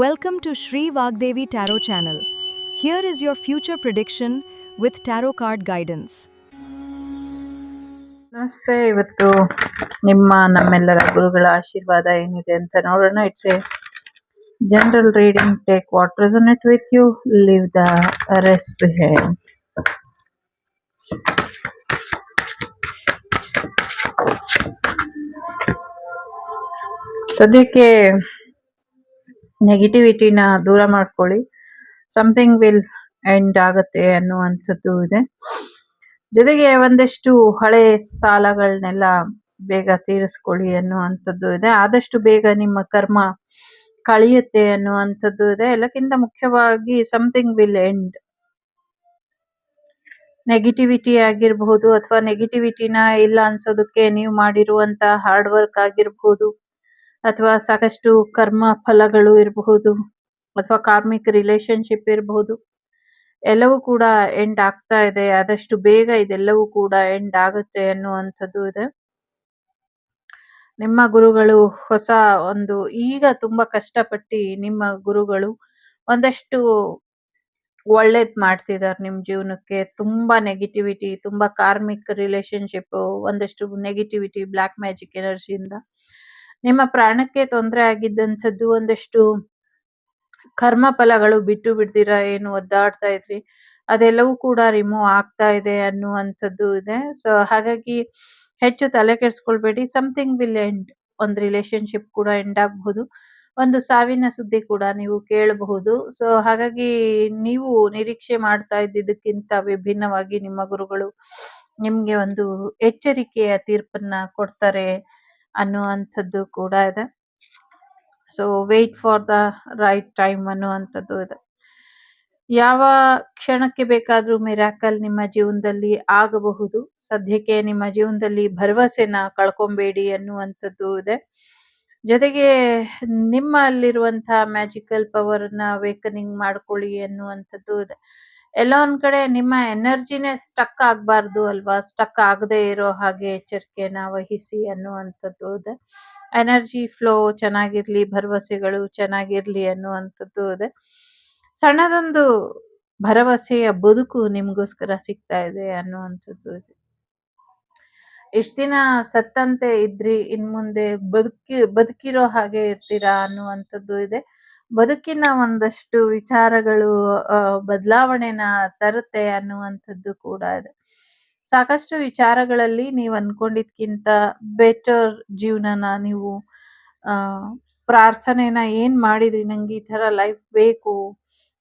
Welcome to Sri Vagdevi Tarot channel. Here is your future prediction with tarot card guidance. ನಮಸ್ತೆ. ಇವತ್ತು ನಮ್ಮೆಲ್ಲರ ಗುರುಗಳ ಆಶೀರ್ವಾದ ಏನಿದೆ ಅಂತ ನೋಡೋಣ. It's a general reading. Take what resonate with you, leave the rest behind. ಸದ್ಯಕ್ಕೆ ನೆಗೆಟಿವಿಟಿನ ದೂರ ಮಾಡ್ಕೊಳ್ಳಿ. ಸಮಥಿಂಗ್ ವಿಲ್ ಎಂಡ್ ಆಗತ್ತೆ ಅನ್ನುವಂಥದ್ದು ಇದೆ. ಜೊತೆಗೆ ಒಂದಷ್ಟು ಹಳೆ ಸಾಲಗಳನ್ನೆಲ್ಲ ಬೇಗ ತೀರಿಸ್ಕೊಳ್ಳಿ ಅನ್ನುವಂಥದ್ದು ಇದೆ. ಆದಷ್ಟು ಬೇಗ ನಿಮ್ಮ ಕರ್ಮ ಕಳಿಯುತ್ತೆ ಅನ್ನುವಂಥದ್ದು ಇದೆ. ಎಲ್ಲಕ್ಕಿಂತ ಮುಖ್ಯವಾಗಿ ಸಮಥಿಂಗ್ ವಿಲ್ ಎಂಡ್. ನೆಗೆಟಿವಿಟಿ ಆಗಿರಬಹುದು ಅಥವಾ ನೆಗೆಟಿವಿಟಿನ ಇಲ್ಲ ಅನ್ಸೋದಕ್ಕೆ ನೀವು ಮಾಡಿರುವಂತ ಹಾರ್ಡ್ ವರ್ಕ್ ಆಗಿರಬಹುದು, ಅಥವಾ ಸಾಕಷ್ಟು ಕರ್ಮ ಫಲಗಳು ಇರಬಹುದು, ಅಥವಾ ಕಾರ್ಮಿಕ್ ರಿಲೇಶನ್ಶಿಪ್ ಇರಬಹುದು. ಎಲ್ಲವೂ ಕೂಡ ಎಂಡ್ ಆಗ್ತಾ ಇದೆ. ಆದಷ್ಟು ಬೇಗ ಇದೆಲ್ಲವೂ ಕೂಡ ಎಂಡ್ ಆಗುತ್ತೆ ಅನ್ನುವಂಥದ್ದು ಇದೆ. ನಿಮ್ಮ ಗುರುಗಳು ಈಗ ತುಂಬಾ ಕಷ್ಟಪಟ್ಟು ನಿಮ್ಮ ಗುರುಗಳು ಒಂದಷ್ಟು ಒಳ್ಳೇದ್ ಮಾಡ್ತಿದ್ದಾರೆ ನಿಮ್ ಜೀವನಕ್ಕೆ. ತುಂಬಾ ನೆಗೆಟಿವಿಟಿ, ತುಂಬಾ ಕಾರ್ಮಿಕ್ ರಿಲೇಶನ್ಶಿಪ್, ಒಂದಷ್ಟು ನೆಗೆಟಿವಿಟಿ, ಬ್ಲಾಕ್ ಮ್ಯಾಜಿಕ್ ಎನರ್ಜಿಯಿಂದ ನಿಮ್ಮ ಪ್ರಾಣಕ್ಕೆ ತೊಂದರೆ ಆಗಿದ್ದಂಥದ್ದು, ಒಂದಷ್ಟು ಕರ್ಮ ಫಲಗಳು ಬಿಟ್ಟು ಬಿಡ್ತೀರಾ ಏನು ಒದ್ದಾಡ್ತಾ ಇದ್ರಿ, ಅದೆಲ್ಲವೂ ಕೂಡ ರಿಮೂವ್ ಆಗ್ತಾ ಇದೆ ಅನ್ನುವಂಥದ್ದು ಇದೆ. ಸೊ ಹಾಗಾಗಿ ಹೆಚ್ಚು ತಲೆ ಕೆಡಿಸ್ಕೊಳ್ಬೇಡಿ. Something will end. ಒಂದು ರಿಲೇಶನ್ಶಿಪ್ ಕೂಡ ಎಂಡ್ ಆಗಬಹುದು, ಒಂದು ಸಾವಿನ ಸುದ್ದಿ ಕೂಡ ನೀವು ಕೇಳಬಹುದು. ಸೊ ಹಾಗಾಗಿ ನೀವು ನಿರೀಕ್ಷೆ ಮಾಡ್ತಾ ಇದ್ದಿದ್ದಕ್ಕಿಂತ ವಿಭಿನ್ನವಾಗಿ ನಿಮ್ಮ ಗುರುಗಳು ನಿಮ್ಗೆ ಒಂದು ಎಚ್ಚರಿಕೆಯ ತೀರ್ಪನ್ನ ಕೊಡ್ತಾರೆ ಅನ್ನುವಂಥದ್ದು ಕೂಡ ಇದೆ. So wait for the right time ಅನ್ನುವಂಥದ್ದು ಇದೆ. ಯಾವ ಕ್ಷಣಕ್ಕೆ ಬೇಕಾದ್ರೂ ಮಿರಾಕಲ್ ನಿಮ್ಮ ಜೀವನದಲ್ಲಿ ಆಗಬಹುದು. ಸದ್ಯಕ್ಕೆ ನಿಮ್ಮ ಜೀವನದಲ್ಲಿ ಭರವಸೆನ ಕಳ್ಕೊಂಬೇಡಿ ಅನ್ನುವಂಥದ್ದು ಇದೆ. ಜೊತೆಗೆ ನಿಮ್ಮಲ್ಲಿರುವಂತಹ ಮ್ಯಾಜಿಕಲ್ ಪವರ್ನ ಅವೇಕನಿಂಗ್ ಮಾಡ್ಕೊಳ್ಳಿ ಅನ್ನುವಂಥದ್ದು ಇದೆ. ಎಲ್ಲೋ ಒಂದ್ ಕಡೆ ನಿಮ್ಮ ಎನರ್ಜಿನೇ ಸ್ಟಕ್ ಆಗ್ಬಾರ್ದು ಅಲ್ವಾ, ಸ್ಟಕ್ ಆಗದೆ ಇರೋ ಹಾಗೆ ಎಚ್ಚರಿಕೆನ ವಹಿಸಿ ಅನ್ನುವಂಥದ್ದು ಇದೆ. ಎನರ್ಜಿ ಫ್ಲೋ ಚೆನ್ನಾಗಿರ್ಲಿ, ಭರವಸೆಗಳು ಚೆನ್ನಾಗಿರ್ಲಿ ಅನ್ನುವಂಥದ್ದು ಇದೆ. ಸಣ್ಣದೊಂದು ಭರವಸೆಯ ಬದುಕು ನಿಮ್ಗೋಸ್ಕರ ಸಿಗ್ತಾ ಇದೆ ಅನ್ನುವಂಥದ್ದು ಇದೆ. ಇಷ್ಟ ದಿನ ಸತ್ತಂತೆ ಇದ್ರಿ, ಇನ್ ಮುಂದೆ ಬದುಕಿರೋ ಹಾಗೆ ಇರ್ತೀರಾ ಅನ್ನುವಂಥದ್ದು ಇದೆ. ಬದುಕಿನ ಒಂದಷ್ಟು ವಿಚಾರಗಳು ಬದಲಾವಣೆನ ತರುತ್ತೆ ಅನ್ನುವಂಥದ್ದು ಕೂಡ ಇದೆ. ಸಾಕಷ್ಟು ವಿಚಾರಗಳಲ್ಲಿ ನೀವು ಅನ್ಕೊಂಡಿದ್ಕಿಂತ ಬೆಟರ್ ಜೀವನನ ನೀವು ಪ್ರಾರ್ಥನೆನ ಏನ್ ಮಾಡಿದ್ರಿ, ನಂಗೆ ಈ ತರ ಲೈಫ್ ಬೇಕು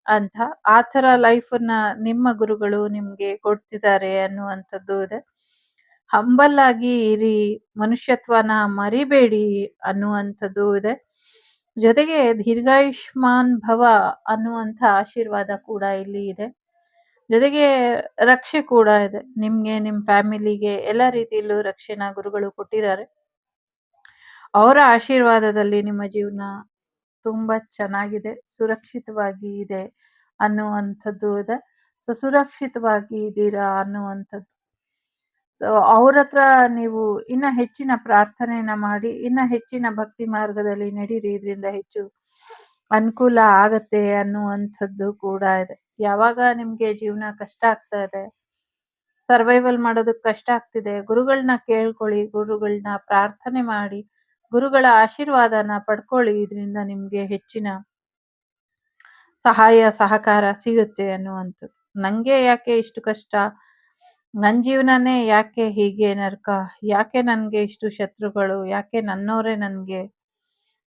ಅಂತ, ಆ ತರ ಲೈಫನ್ನ ನಿಮ್ಮ ಗುರುಗಳು ನಿಮ್ಗೆ ಕೊಡ್ತಿದ್ದಾರೆ ಅನ್ನುವಂಥದ್ದು ಇದೆ. ಹಂಬಲ್ ಆಗಿ ಇರಿ, ಮನುಷ್ಯತ್ವನ ಮರಿಬೇಡಿ ಅನ್ನುವಂಥದ್ದು ಇದೆ. ಜೊತೆಗೆ ದೀರ್ಘಾಯುಷ್ಮಾನ್ ಭವ ಅನ್ನುವಂಥ ಆಶೀರ್ವಾದ ಕೂಡ ಇಲ್ಲಿ ಇದೆ. ಜೊತೆಗೆ ರಕ್ಷೆ ಕೂಡ ಇದೆ. ನಿಮ್ಗೆ, ನಿಮ್ ಫ್ಯಾಮಿಲಿಗೆ ಎಲ್ಲ ರೀತಿಯಲ್ಲೂ ರಕ್ಷೆನ ಗುರುಗಳು ಕೊಟ್ಟಿದ್ದಾರೆ. ಅವರ ಆಶೀರ್ವಾದದಲ್ಲಿ ನಿಮ್ಮ ಜೀವನ ತುಂಬಾ ಚೆನ್ನಾಗಿದೆ, ಸುರಕ್ಷಿತವಾಗಿ ಇದೆ ಅನ್ನುವಂಥದ್ದು ಇದೆ. ಸೊ ಸುರಕ್ಷಿತವಾಗಿ ಇದ್ದೀರಾ ಅನ್ನುವಂಥದ್ದು. ಸೊ ಅವ್ರ ಹತ್ರ ನೀವು ಇನ್ನ ಹೆಚ್ಚಿನ ಪ್ರಾರ್ಥನೆಯನ್ನ ಮಾಡಿ, ಇನ್ನ ಹೆಚ್ಚಿನ ಭಕ್ತಿ ಮಾರ್ಗದಲ್ಲಿ ನಡೀರಿ, ಇದರಿಂದ ಹೆಚ್ಚು ಅನುಕೂಲ ಆಗತ್ತೆ ಅನ್ನುವಂಥದ್ದು ಕೂಡ ಇದೆ. ಯಾವಾಗ ನಿಮ್ಗೆ ಜೀವನ ಕಷ್ಟ ಆಗ್ತಾ ಇದೆ, ಸರ್ವೈವಲ್ ಮಾಡೋದಕ್ಕೆ ಕಷ್ಟ ಆಗ್ತಿದೆ, ಗುರುಗಳನ್ನ ಕೇಳ್ಕೊಳ್ಳಿ, ಗುರುಗಳನ್ನ ಪ್ರಾರ್ಥನೆ ಮಾಡಿ, ಗುರುಗಳ ಆಶೀರ್ವಾದನ ಪಡ್ಕೊಳ್ಳಿ. ಇದರಿಂದ ನಿಮ್ಗೆ ಹೆಚ್ಚಿನ ಸಹಾಯ ಸಹಕಾರ ಸಿಗುತ್ತೆ ಅನ್ನುವಂಥದ್ದು. ನಂಗೆ ಯಾಕೆ ಇಷ್ಟು ಕಷ್ಟ, ನನ್ನ ಜೀವನನೇ ಯಾಕೆ ಹೀಗೆ ನರಕ, ಯಾಕೆ ನನ್ಗೆ ಇಷ್ಟು ಶತ್ರುಗಳು, ಯಾಕೆ ನನ್ನವರೇ ನನ್ಗೆ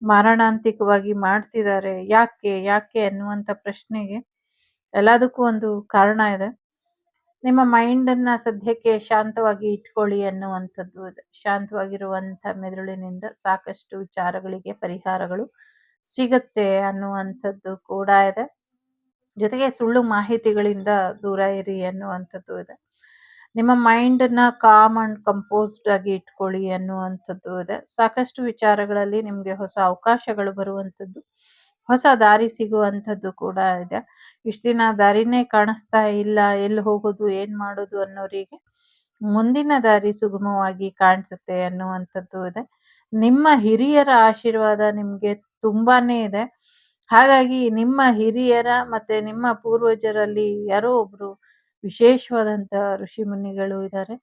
ಮಾರಣಾಂತಿಕವಾಗಿ ಮಾಡ್ತಿದ್ದಾರೆ, ಯಾಕೆ ಯಾಕೆ ಅನ್ನುವಂಥ ಪ್ರಶ್ನೆಗೆ ಎಲ್ಲದಕ್ಕೂ ಒಂದು ಕಾರಣ ಇದೆ. ನಿಮ್ಮ ಮೈಂಡ್ ಅನ್ನ ಸದ್ಯಕ್ಕೆ ಶಾಂತವಾಗಿ ಇಟ್ಕೊಳ್ಳಿ ಅನ್ನುವಂಥದ್ದು ಇದೆ. ಶಾಂತವಾಗಿರುವಂತ ಮೆದುಳಿನಿಂದ ಸಾಕಷ್ಟು ವಿಚಾರಗಳಿಗೆ ಪರಿಹಾರಗಳು ಸಿಗುತ್ತೆ ಅನ್ನುವಂಥದ್ದು ಕೂಡ ಇದೆ. ಜೊತೆಗೆ ಸುಳ್ಳು ಮಾಹಿತಿಗಳಿಂದ ದೂರ ಇರಿ ಅನ್ನುವಂಥದ್ದು ಇದೆ. ನಿಮ್ಮ ಮೈಂಡ್ ನ ಕಾಮ್ ಅಂಡ್ ಕಂಪೋಸ್ಡ್ ಆಗಿ ಇಟ್ಕೊಳ್ಳಿ ಅನ್ನುವಂಥದ್ದು ಇದೆ. ಸಾಕಷ್ಟು ವಿಚಾರಗಳಲ್ಲಿ ನಿಮ್ಗೆ ಹೊಸ ಅವಕಾಶಗಳು ಬರುವಂಥದ್ದು, ಹೊಸ ದಾರಿ ಸಿಗುವಂಥದ್ದು ಕೂಡ ಇದೆ. ಇಷ್ಟ ದಿನ ದಾರಿನೇ ಕಾಣಿಸ್ತಾ ಇಲ್ಲ, ಎಲ್ಲಿ ಹೋಗೋದು ಏನ್ ಮಾಡೋದು ಅನ್ನೋರಿಗೆ ಮುಂದಿನ ದಾರಿ ಸುಗಮವಾಗಿ ಕಾಣಿಸುತ್ತೆ ಅನ್ನುವಂಥದ್ದು ಇದೆ. ನಿಮ್ಮ ಹಿರಿಯರ ಆಶೀರ್ವಾದ ನಿಮ್ಗೆ ತುಂಬಾನೇ ಇದೆ. ಹಾಗಾಗಿ ನಿಮ್ಮ ಹಿರಿಯರ ಮತ್ತೆ ನಿಮ್ಮ ಪೂರ್ವಜರಲ್ಲಿ ಯಾರೋ ಒಬ್ರು ವಿಶೇಷವಾದಂತ ಋಷಿ ಮುನಿಗಳು ಇದ್ದಾರೆ.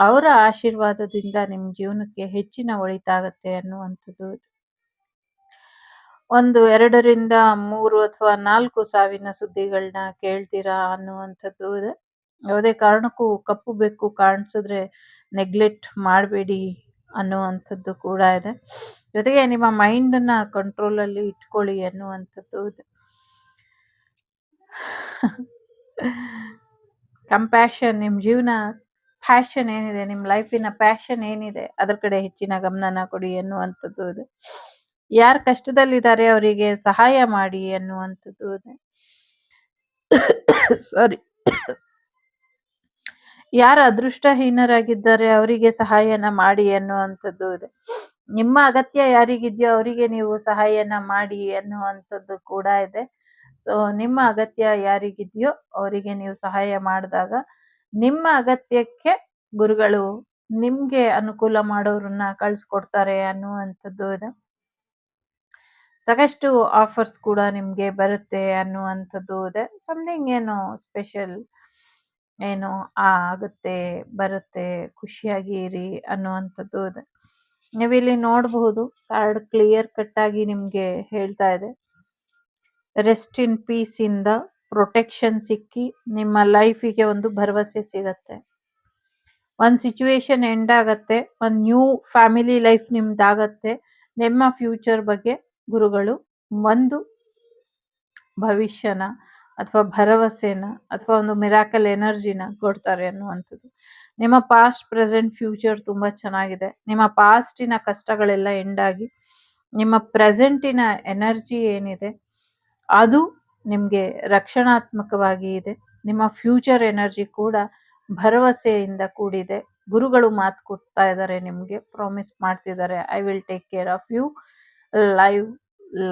ಅವರ ಆಶೀರ್ವಾದದಿಂದ ನಿಮ್ಮ ಜೀವನಕ್ಕೆ ಹೆಚ್ಚಿನ ಒಳಿತಾಗತ್ತೆ ಅನ್ನುವಂಥದ್ದು. 1, 2ರಿಂದ 3 ಅಥವಾ 4 ಸಾವಿನ ಸುದ್ದಿಗಳನ್ನ ಕೇಳ್ತೀರಾ ಅನ್ನುವಂಥದ್ದು ಇದೆ. ಯಾವುದೇ ಕಾರಣಕ್ಕೂ ಕಪ್ಪು ಬೆಕ್ಕು ಕಾಣಿಸಿದ್ರೆ ನೆಗ್ಲೆಕ್ಟ್ ಮಾಡಬೇಡಿ ಅನ್ನುವಂಥದ್ದು ಕೂಡ ಇದೆ. ಜೊತೆಗೆ ನಿಮ್ಮ ಮೈಂಡನ್ನ ಕಂಟ್ರೋಲಲ್ಲಿ ಇಟ್ಕೊಳ್ಳಿ ಅನ್ನುವಂಥದ್ದು ಇದೆ. ಕಂಪ್ಯಾಷನ್, ನಿಮ್ಮ ಜೀವನ ಪ್ಯಾಷನ್ ಏನಿದೆ, ನಿಮ್ಮ ಲೈಫಿನ ಪ್ಯಾಷನ್ ಏನಿದೆ ಅದ್ರ ಕಡೆ ಹೆಚ್ಚಿನ ಗಮನನ ಕೊಡಿ ಅನ್ನುವಂಥದ್ದು ಇದೆ. ಯಾರು ಕಷ್ಟದಲ್ಲಿದ್ದಾರೆ ಅವರಿಗೆ ಸಹಾಯ ಮಾಡಿ ಅನ್ನುವಂಥದ್ದು ಇದೆ. ಸಾರಿ, ಯಾರು ಅದೃಷ್ಟಹೀನರಾಗಿದ್ದಾರೆ ಅವರಿಗೆ ಸಹಾಯನ ಮಾಡಿ ಅನ್ನುವಂಥದ್ದು ಇದೆ. ನಿಮ್ಮ ಅಗತ್ಯ ಯಾರಿಗಿದೆಯೋ ಅವರಿಗೆ ನೀವು ಸಹಾಯನ ಮಾಡಿ ಅನ್ನುವಂಥದ್ದು ಕೂಡ ಇದೆ. ಸೊ ನಿಮ್ಮ ಅಗತ್ಯ ಯಾರಿಗಿದೆಯೋ ಅವರಿಗೆ ನೀವು ಸಹಾಯ ಮಾಡಿದಾಗ ನಿಮ್ಮ ಅಗತ್ಯಕ್ಕೆ ಗುರುಗಳು ನಿಮ್ಗೆ ಅನುಕೂಲ ಮಾಡೋರನ್ನ ಕಳ್ಸಿಕೊಡ್ತಾರೆ ಅನ್ನುವಂಥದ್ದು ಇದೆ. ಸಾಕಷ್ಟು ಆಫರ್ಸ್ ಕೂಡ ನಿಮ್ಗೆ ಬರುತ್ತೆ ಅನ್ನುವಂಥದ್ದು ಇದೆ. ಸಮಥಿಂಗ್ ಏನೋ ಸ್ಪೆಷಲ್ ಏನೋ ಆಗುತ್ತೆ, ಬರುತ್ತೆ, ಖುಷಿಯಾಗಿ ಇರಿ ಅನ್ನುವಂಥದ್ದು ಇದೆ. ನೀವಿಲ್ಲಿ ನೋಡಬಹುದು, ಕಾರ್ಡ್ ಕ್ಲಿಯರ್ ಕಟ್ ಆಗಿ ನಿಮ್ಗೆ ಹೇಳ್ತಾ ಇದೆ. ರೆಸ್ಟ್ ಇನ್ ಪೀಸ್ ಇಂದ ಪ್ರೊಟೆಕ್ಷನ್ ಸಿಕ್ಕಿ ನಿಮ್ಮ ಲೈಫಿಗೆ ಒಂದು ಭರವಸೆ ಸಿಗತ್ತೆ. ಒಂದು ಸಿಚುವೇಶನ್ ಎಂಡ್ ಆಗತ್ತೆ, ಒಂದು ನ್ಯೂ ಫ್ಯಾಮಿಲಿ ಲೈಫ್ ನಿಮ್ದಾಗತ್ತೆ. ನಿಮ್ಮ ಫ್ಯೂಚರ್ ಬಗ್ಗೆ ಗುರುಗಳು ಒಂದು ಭವಿಷ್ಯನ ಅಥವಾ ಭರವಸೆನ ಅಥವಾ ಒಂದು ಮಿರಾಕಲ್ ಎನರ್ಜಿನ ಕೊಡ್ತಾರೆ ಅನ್ನುವಂಥದ್ದು. ನಿಮ್ಮ ಪಾಸ್ಟ್, ಪ್ರೆಸೆಂಟ್, ಫ್ಯೂಚರ್ ತುಂಬಾ ಚೆನ್ನಾಗಿದೆ. ನಿಮ್ಮ ಪಾಸ್ಟಿನ ಕಷ್ಟಗಳೆಲ್ಲ ಎಂಡ್ ಆಗಿ ನಿಮ್ಮ ಪ್ರೆಸೆಂಟಿನ ಎನರ್ಜಿ ಏನಿದೆ ಅದು ನಿಮ್ಗೆ ರಕ್ಷಣಾತ್ಮಕವಾಗಿ ಇದೆ. ನಿಮ್ಮ ಫ್ಯೂಚರ್ ಎನರ್ಜಿ ಕೂಡ ಭರವಸೆಯಿಂದ ಕೂಡಿದೆ. ಗುರುಗಳು ಮಾತು ಕೊಡ್ತಾ ಇದ್ದಾರೆ, ನಿಮ್ಗೆ ಪ್ರಾಮಿಸ್ ಮಾಡ್ತಿದ್ದಾರೆ, I will take care of you,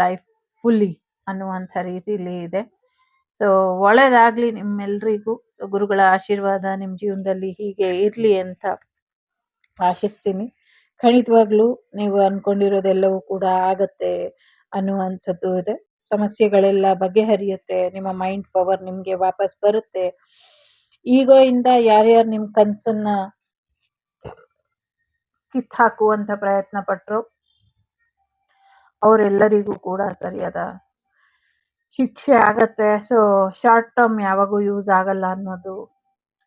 life fully ಅನ್ನುವಂಥ ರೀತಿಲಿ ಇದೆ. ಸೊ ಒಳ್ಳೇದಾಗ್ಲಿ ನಿಮ್ಮೆಲ್ರಿಗೂ. ಸೊ ಗುರುಗಳ ಆಶೀರ್ವಾದ ನಿಮ್ಮ ಜೀವನದಲ್ಲಿ ಹೀಗೆ ಇರ್ಲಿ ಅಂತ ಆಶಿಸ್ತೀನಿ. ಖಂಡಿತವಾಗ್ಲೂ ನೀವು ಅನ್ಕೊಂಡಿರೋದೆಲ್ಲವೂ ಕೂಡ ಆಗತ್ತೆ ಅನ್ನುವಂಥದ್ದು ಇದೆ. ಸಮಸ್ಯೆಗಳೆಲ್ಲ ಬಗೆಹರಿಯುತ್ತೆ. ನಿಮ್ಮ ಮೈಂಡ್ ಪವರ್ ನಿಮ್ಗೆ ವಾಪಸ್ ಬರುತ್ತೆ. ಈಗೋ ಇಂದ ಯಾರ್ಯಾರು ನಿಮ್ ಕನ್ಸನ್ನ ಕಿತ್ತಾಕುವಂತ ಪ್ರಯತ್ನ ಪಟ್ರು ಅವರೆಲ್ಲರಿಗೂ ಕೂಡ ಸರಿಯಾದ ಶಿಕ್ಷೆ ಆಗತ್ತೆ. ಸೊ ಶಾರ್ಟ್ ಟರ್ಮ್ ಯಾವಾಗೂ ಯೂಸ್ ಆಗಲ್ಲ ಅನ್ನೋದು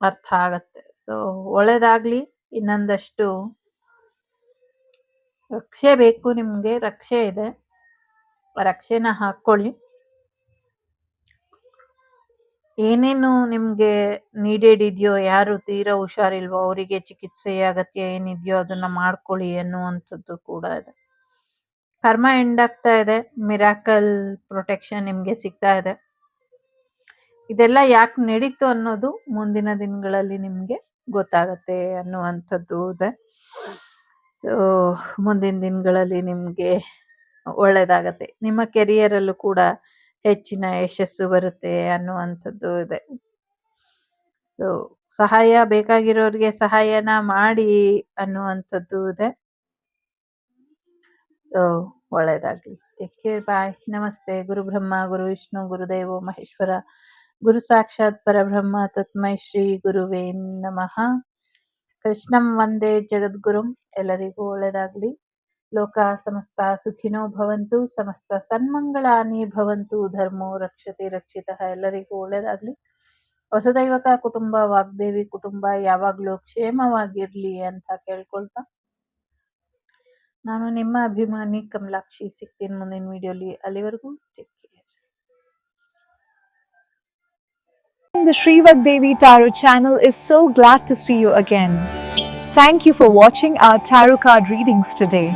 ಅರ್ಥ ಆಗತ್ತೆ. ಸೊ ಒಳ್ಳೇದಾಗ್ಲಿ. ಇನ್ನೊಂದಷ್ಟು ರಕ್ಷೆ ಬೇಕು ನಿಮ್ಗೆ, ರಕ್ಷೆ ಇದೆ, ರಕ್ಷೆನ ಹಾಕೊಳ್ಳಿ. ಏನೇನು ನಿಮ್ಗೆ ನೀಡೆಡ್ ಇದೆಯೋ, ಯಾರು ತೀರಾ ಹುಷಾರಿಲ್ವೋ ಅವರಿಗೆ ಚಿಕಿತ್ಸೆಯ ಅಗತ್ಯ ಏನಿದೆಯೋ ಅದನ್ನ ಮಾಡ್ಕೊಳ್ಳಿ ಅನ್ನುವಂಥದ್ದು ಕೂಡ ಇದೆ. ಕರ್ಮ ಎಂಡ್ ಆಗ್ತಾ ಇದೆ, ಮಿರಾಕಲ್ ಪ್ರೊಟೆಕ್ಷನ್ ನಿಮ್ಗೆ ಸಿಗ್ತಾ ಇದೆ. ಇದೆಲ್ಲ ಯಾಕೆ ನಡೀತು ಅನ್ನೋದು ಮುಂದಿನ ದಿನಗಳಲ್ಲಿ ನಿಮ್ಗೆ ಗೊತ್ತಾಗತ್ತೆ ಅನ್ನುವಂಥದ್ದು ಇದೆ. ಸೊ ಮುಂದಿನ ದಿನಗಳಲ್ಲಿ ನಿಮ್ಗೆ ಒಳ್ಳೇದಾಗತ್ತೆ. ನಿಮ್ಮ ಕೆರಿಯರ್ ಅಲ್ಲೂ ಕೂಡ ಹೆಚ್ಚಿನ ಯಶಸ್ಸು ಬರುತ್ತೆ ಅನ್ನುವಂಥದ್ದು ಇದೆ. ಸೊ ಸಹಾಯ ಬೇಕಾಗಿರೋರಿಗೆ ಸಹಾಯನ ಮಾಡಿ ಅನ್ನುವಂಥದ್ದು ಇದೆ. ಸೊ ಒಳ್ಳೇದಾಗ್ಲಿ. ಟೇಕ್ ಕೇರ್, ಬಾಯ್, ನಮಸ್ತೆ. ಗುರು ಬ್ರಹ್ಮ, ಗುರು ವಿಷ್ಣು, ಗುರುದೇವೋ ಮಹೇಶ್ವರ, ಗುರು ಸಾಕ್ಷಾತ್ ಪರಬ್ರಹ್ಮ ತಸ್ಮೈ ಶ್ರೀ ಗುರುವೇ ನಮಃ. ಕೃಷ್ಣಂ ವಂದೇ ಜಗದ್ಗುರುಂ. ಎಲ್ಲರಿಗೂ ಒಳ್ಳೇದಾಗ್ಲಿ. ಲೋಕ ಸಮಸ್ತ ಸುಖಿನೋ ಭವಂತು, ಸಮಸ್ತ ಸನ್ಮಂಗಳಾನಿ ಭವಂತು, ಧರ್ಮೋ ರಕ್ಷತೆ ರಕ್ಷಿತಃ. ಎಲ್ಲರಿಗೂ ಒಳ್ಳೇದಾಗ್ಲಿ. ವಸುದೈವಕ ಕುಟುಂಬ, ವಾಗ್ದೇವಿ ಕುಟುಂಬ ಯಾವಾಗ್ಲೂ ಕ್ಷೇಮವಾಗಿರ್ಲಿ ಅಂತ ಕೇಳ್ಕೊಳ್ತಾ ನಾನು ನಿಮ್ಮ ಅಭಿಮಾನಿ ಕಮಲಾಕ್ಷಿ. ಸಿಗ್ತೀನಿ ಮುಂದಿನ ವಿಡಿಯೋಲಿ. ಅಲ್ಲಿವರೆಗೂ take care. The Sri Vagdevi Tarot channel is so glad to see you again. Thank you for watching our tarot card readings today.